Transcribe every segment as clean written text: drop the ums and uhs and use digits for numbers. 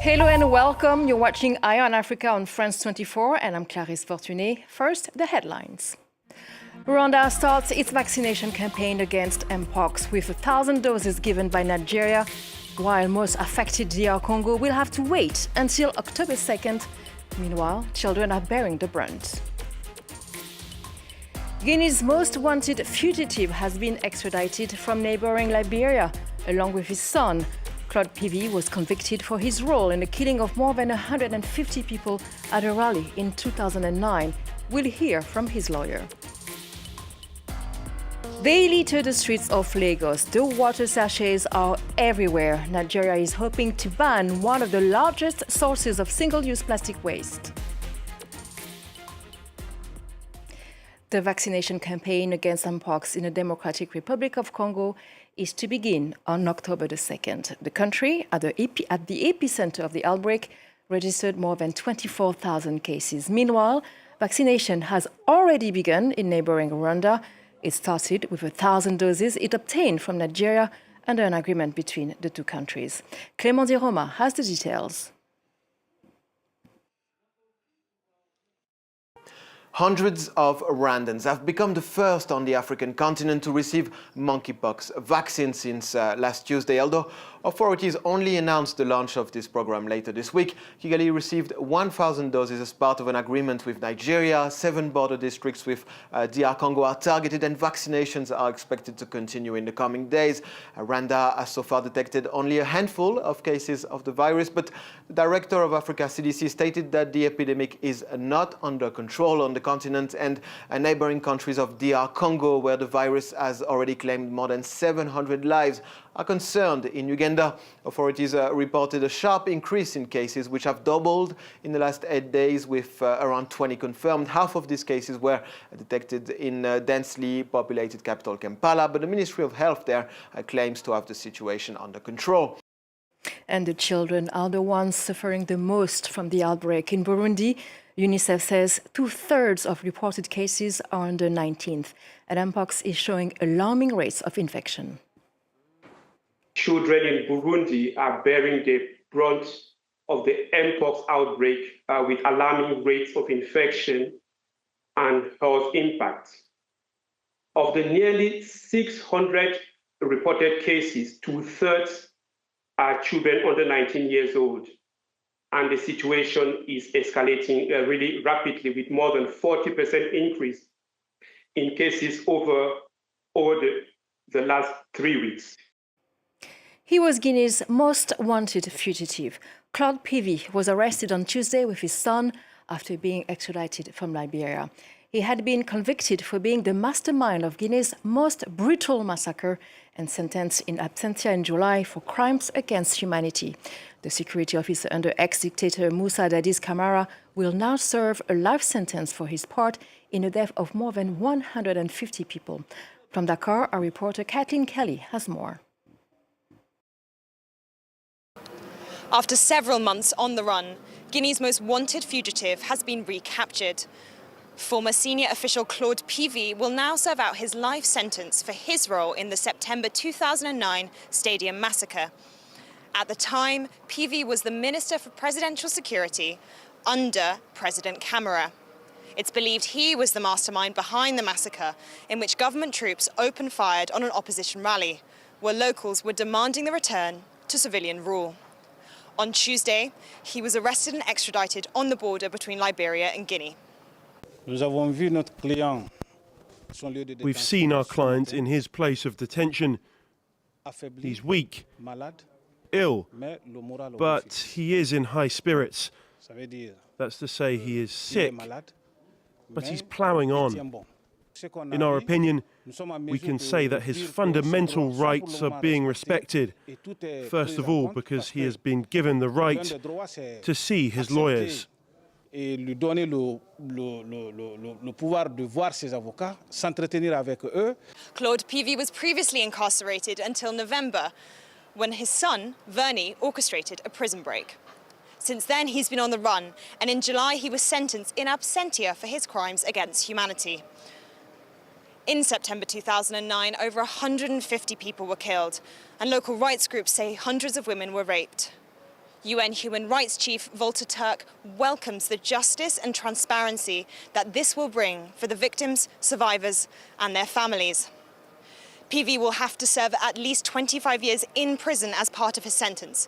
Hello and welcome. You're watching Eye on Africa on France 24 and I'm Clarisse Fortuné. First, the headlines. Rwanda starts its vaccination campaign against Mpox with 1,000 doses given by Nigeria, while most affected DR Congo will have to wait until October 2nd. Meanwhile, children are bearing the brunt. Guinea's most wanted fugitive has been extradited from neighboring Liberia, along with his son. Claude Pivy was convicted for his role in the killing of more than 150 people at a rally in 2009. We'll hear from his lawyer. They litter the streets of Lagos. The water sachets are everywhere. Nigeria is hoping to ban one of the largest sources of single-use plastic waste. The vaccination campaign against Mpox in the Democratic Republic of Congo is to begin on October the 2nd. The country, at the epicenter of the outbreak, registered more than 24,000 cases. Meanwhile, vaccination has already begun in neighboring Rwanda. It started with 1,000 doses it obtained from Nigeria under an agreement between the two countries. Clément Di Roma has the details. Hundreds of Rwandans have become the first on the African continent to receive monkeypox vaccine since last Tuesday. Although authorities only announced the launch of this program later this week, Kigali received 1,000 doses as part of an agreement with Nigeria. 7 border districts with DR Congo are targeted and vaccinations are expected to continue in the coming days. Rwanda has so far detected only a handful of cases of the virus, but the director of Africa CDC stated that the epidemic is not under control on the continent, and neighboring countries of DR Congo, where the virus has already claimed more than 700 lives, are concerned. In Uganda, authorities reported a sharp increase in cases, which have doubled in the last 8 days, with around 20 confirmed. Half of these cases were detected in densely populated capital Kampala, but the Ministry of Health there claims to have the situation under control. And the children are the ones suffering the most from the outbreak. In Burundi, UNICEF says 2/3 of reported cases are under 19th, and Mpox is showing alarming rates of infection. Children in Burundi are bearing the brunt of the Mpox outbreak with alarming rates of infection and health impact. Of the nearly 600 reported cases, 2/3 are children under 19 years old. And the situation is escalating really rapidly, with more than 40% increase in cases over the last 3 weeks. He was Guinea's most wanted fugitive. Claude Pivy was arrested on Tuesday with his son after being extradited from Liberia. He had been convicted for being the mastermind of Guinea's most brutal massacre and sentenced in absentia in July for crimes against humanity. The security officer under ex-dictator Moussa Dadis Camara will now serve a life sentence for his part in the death of more than 150 people. From Dakar, our reporter Kathleen Kelly has more. After several months on the run, Guinea's most wanted fugitive has been recaptured. Former senior official Claude Pivy will now serve out his life sentence for his role in the September 2009 stadium massacre. At the time, Pivy was the Minister for Presidential Security under President Camara. It's believed he was the mastermind behind the massacre, in which government troops open-fired on an opposition rally, where locals were demanding the return to civilian rule. On Tuesday, he was arrested and extradited on the border between Liberia and Guinea. We've seen our client in his place of detention. He's weak, ill, but he is in high spirits. That's to say, he is sick, but he's ploughing on. In our opinion, we can say that his fundamental rights are being respected, first of all because he has been given the right to see his lawyers. Et lui donner le pouvoir de voir ses avocats, s'entretenir avec eux. Claude Pivy was previously incarcerated until November, when his son, Vernie, orchestrated a prison break. Since then, he's been on the run, and in July, he was sentenced in absentia for his crimes against humanity. In September 2009, over 150 people were killed, and local rights groups say hundreds of women were raped. UN Human Rights Chief Volker Turk welcomes the justice and transparency that this will bring for the victims, survivors and their families. PV will have to serve at least 25 years in prison as part of his sentence.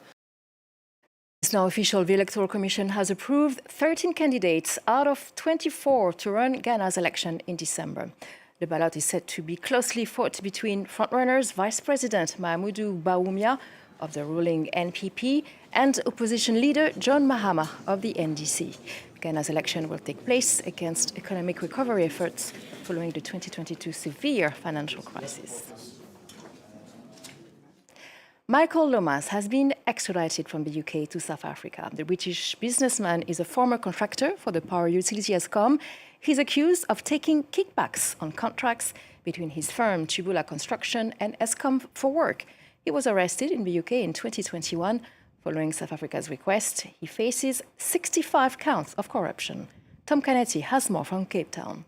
It's now official. The Electoral Commission has approved 13 candidates out of 24 to run Ghana's election in December. The ballot is said to be closely fought between frontrunners Vice President Mahamudu Bawumia of the ruling NPP and opposition leader John Mahama of the NDC. Ghana's election will take place against economic recovery efforts following the 2022 severe financial crisis. Michael Lomas has been extradited from the UK to South Africa. The British businessman is a former contractor for the power utility Eskom. He's accused of taking kickbacks on contracts between his firm, Tubula Construction, and Eskom for work. He was arrested in the UK in 2021. Following South Africa's request, he faces 65 counts of corruption. Tom Canetti has more from Cape Town.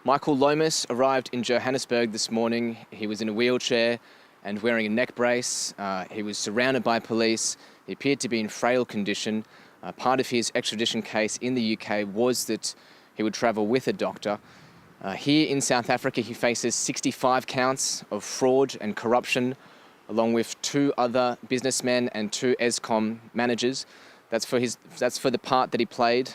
Michael Lomas arrived in Johannesburg this morning. He was in a wheelchair and wearing a neck brace. He was surrounded by police. He appeared to be in frail condition. Part of his extradition case in the UK was that he would travel with a doctor. Here in South Africa, he faces 65 counts of fraud and corruption, along with 2 other businessmen and 2 Eskom managers. That's for the part that he played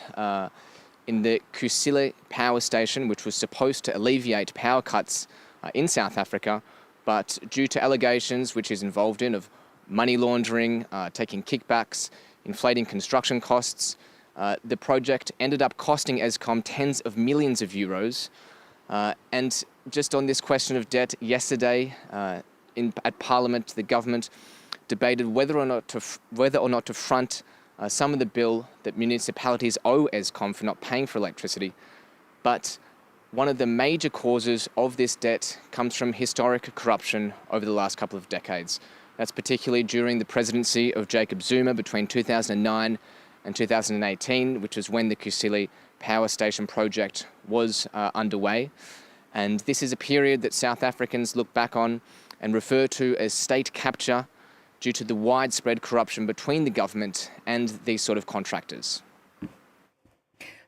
in the Kusile power station, which was supposed to alleviate power cuts in South Africa, but due to allegations which he's involved in of money laundering, taking kickbacks, inflating construction costs, the project ended up costing Eskom tens of millions of euros. And just on this question of debt, yesterday at Parliament, the government debated whether or not to front some of the bill that municipalities owe Eskom for not paying for electricity. But one of the major causes of this debt comes from historic corruption over the last couple of decades. That's particularly during the presidency of Jacob Zuma between 2009 and 2018, which is when the Kusile power station project was underway. And this is a period that South Africans look back on and refer to as state capture, due to the widespread corruption between the government and these sort of contractors.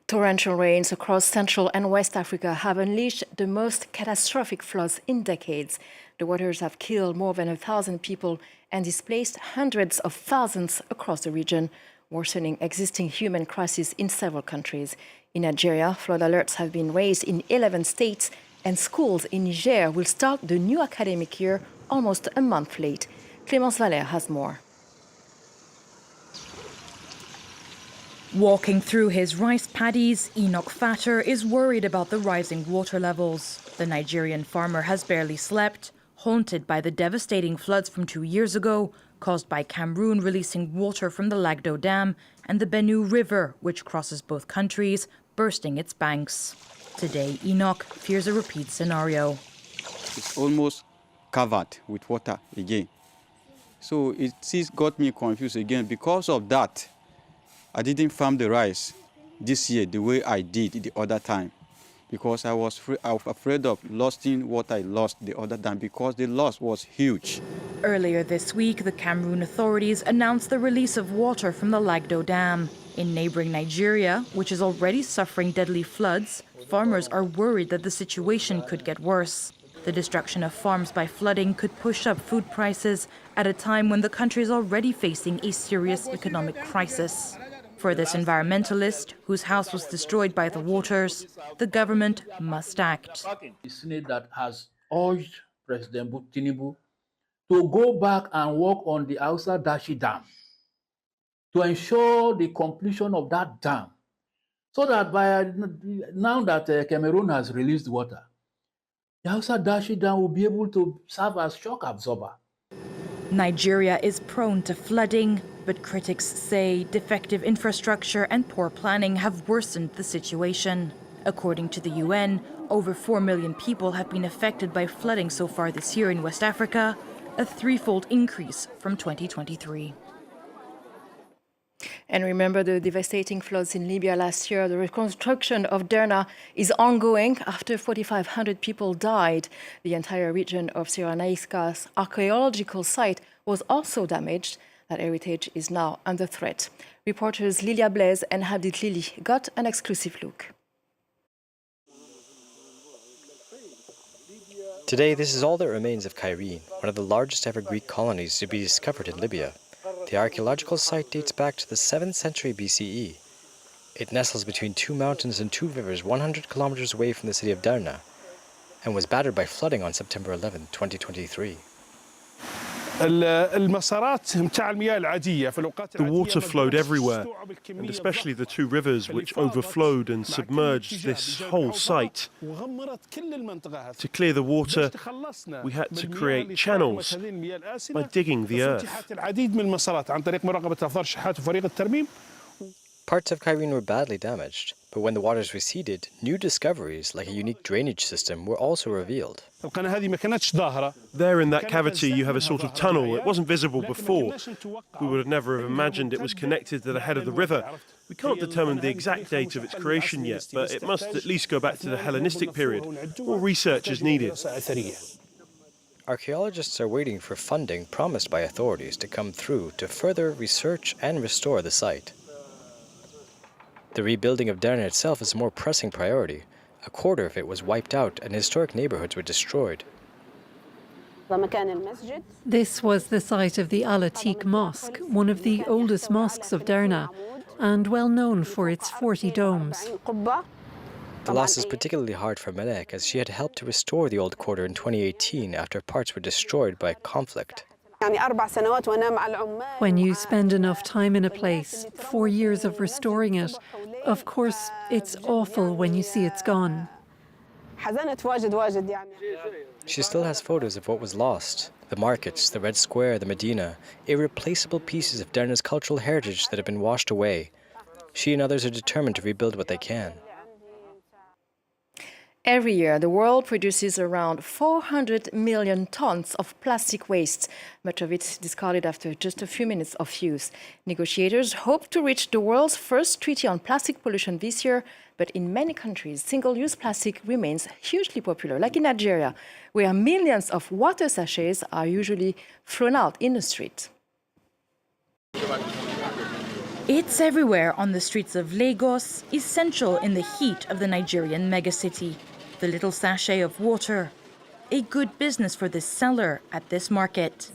Torrential rains across Central and West Africa have unleashed the most catastrophic floods in decades. The waters have killed more than 1,000 people and displaced hundreds of thousands across the region, worsening existing human crises in several countries. In Nigeria, flood alerts have been raised in 11 states, and schools in Niger will start the new academic year almost a month late. Clémence Valère has more. Walking through his rice paddies, Enoch Fatter is worried about the rising water levels. The Nigerian farmer has barely slept, haunted by the devastating floods from 2 years ago, caused by Cameroon releasing water from the Lagdo Dam and the Benue River, which crosses both countries, bursting its banks. Today, Enoch fears a repeat scenario. It's almost covered with water again. So it got me confused again. Because of that, I didn't farm the rice this year the way I did the other time, because I was afraid of losing what I lost the other time, because the loss was huge. Earlier this week, the Cameroon authorities announced the release of water from the Lagdo Dam. In neighboring Nigeria, which is already suffering deadly floods, farmers are worried that the situation could get worse. The destruction of farms by flooding could push up food prices at a time when the country is already facing a serious economic crisis. For this environmentalist, whose house was destroyed by the waters, the government must act. The Senate that has urged President Tinubu to go back and work on the Hausa Dashi Dam to ensure the completion of that dam, so that by now that Cameroon has released water, the Hausa Dashi Dam will be able to serve as shock absorber. Nigeria is prone to flooding, but critics say defective infrastructure and poor planning have worsened the situation. According to the UN, over 4 million people have been affected by flooding so far this year in West Africa, a threefold increase from 2023. And remember the devastating floods in Libya last year. The reconstruction of Derna is ongoing after 4,500 people died. The entire region of Cyrenaica's archaeological site was also damaged. That heritage is now under threat. Reporters Lilia Blaise and Hadith Lili got an exclusive look. Today, this is all that remains of Cairene, one of the largest ever Greek colonies to be discovered in Libya. The archaeological site dates back to the 7th century BCE. It nestles between two mountains and two rivers 100 kilometers away from the city of Derna and was battered by flooding on September 11, 2023. The water flowed everywhere, and especially the two rivers which overflowed and submerged this whole site. To clear the water, we had to create channels by digging the earth. Parts of Cairene were badly damaged, but when the waters receded, new discoveries like a unique drainage system were also revealed. There in that cavity you have a sort of tunnel. It wasn't visible before. We would have never have imagined it was connected to the head of the river. We can't determine the exact date of its creation yet, but it must at least go back to the Hellenistic period. More research is needed. Archaeologists are waiting for funding promised by authorities to come through to further research and restore the site. The rebuilding of Derna itself is a more pressing priority. A quarter of it was wiped out and historic neighborhoods were destroyed. This was the site of the Al-Atiq Mosque, one of the oldest mosques of Derna, and well known for its 40 domes. The loss is particularly hard for Melek, as she had helped to restore the old quarter in 2018 after parts were destroyed by conflict. When you spend enough time in a place, 4 years of restoring it, of course, it's awful when you see it's gone. She still has photos of what was lost. The markets, the Red Square, the Medina, irreplaceable pieces of Derna's cultural heritage that have been washed away. She and others are determined to rebuild what they can. Every year, the world produces around 400 million tons of plastic waste, much of it discarded after just a few minutes of use. Negotiators hope to reach the world's first treaty on plastic pollution this year, but in many countries, single-use plastic remains hugely popular, like in Nigeria, where millions of water sachets are usually thrown out in the street. It's everywhere on the streets of Lagos, essential in the heat of the Nigerian megacity. The little sachet of water, a good business for this seller at this market.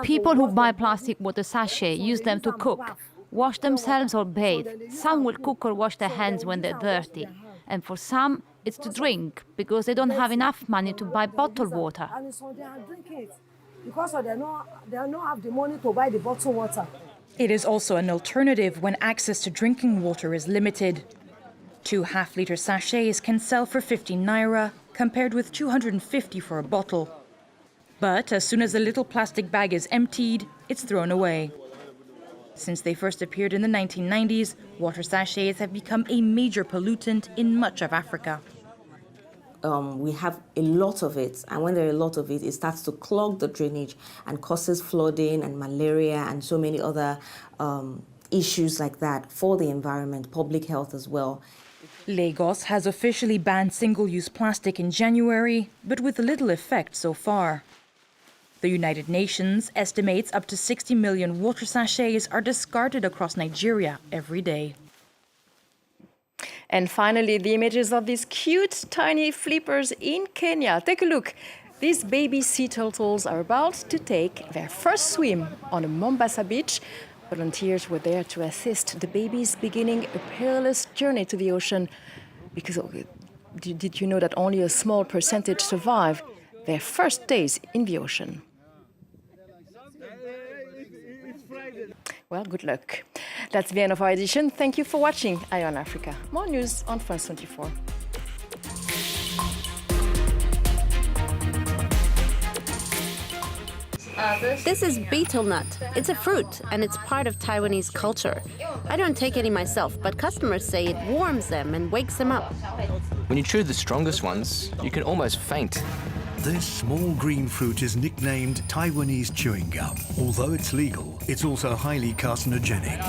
People who buy plastic water sachet use them to cook, wash themselves or bathe. Some will cook or wash their hands when they're dirty. And for some, it's to drink, because they don't have enough money to buy bottled water. Because they don't have the money to buy the bottled water. It is also an alternative when access to drinking water is limited. 2 half-liter sachets can sell for 50 naira, compared with 250 for a bottle. But as soon as the little plastic bag is emptied, it's thrown away. Since they first appeared in the 1990s, water sachets have become a major pollutant in much of Africa. We have a lot of it, and when there are a lot of it, it starts to clog the drainage and causes flooding and malaria and so many other issues like that for the environment, public health as well. Lagos has officially banned single-use plastic in January, but with little effect so far. The United Nations estimates up to 60 million water sachets are discarded across Nigeria every day. And finally, the images of these cute, tiny flippers in Kenya. Take a look. These baby sea turtles are about to take their first swim on a Mombasa beach. Volunteers were there to assist the babies beginning a perilous journey to the ocean. Because did you know that only a small percentage survive their first days in the ocean? Well, good luck. That's the end of our edition. Thank you for watching Eye on Africa. More news on France 24. This is betel nut. It's a fruit, and it's part of Taiwanese culture. I don't take any myself, but customers say it warms them and wakes them up. When you chew the strongest ones, you can almost faint. This small green fruit is nicknamed Taiwanese chewing gum. Although it's legal, it's also highly carcinogenic.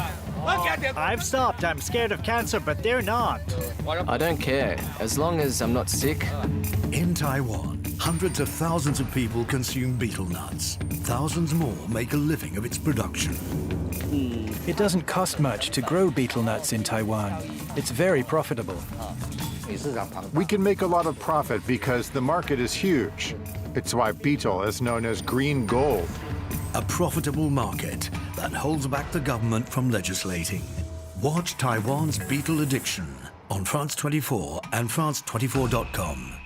I've stopped. I'm scared of cancer, but they're not. I don't care, as long as I'm not sick. In Taiwan, hundreds of thousands of people consume betel nuts. Thousands more make a living of its production. It doesn't cost much to grow betel nuts in Taiwan. It's very profitable. We can make a lot of profit because the market is huge. It's why betel is known as green gold. A profitable market that holds back the government from legislating. Watch Taiwan's betel addiction on France 24 and France24.com.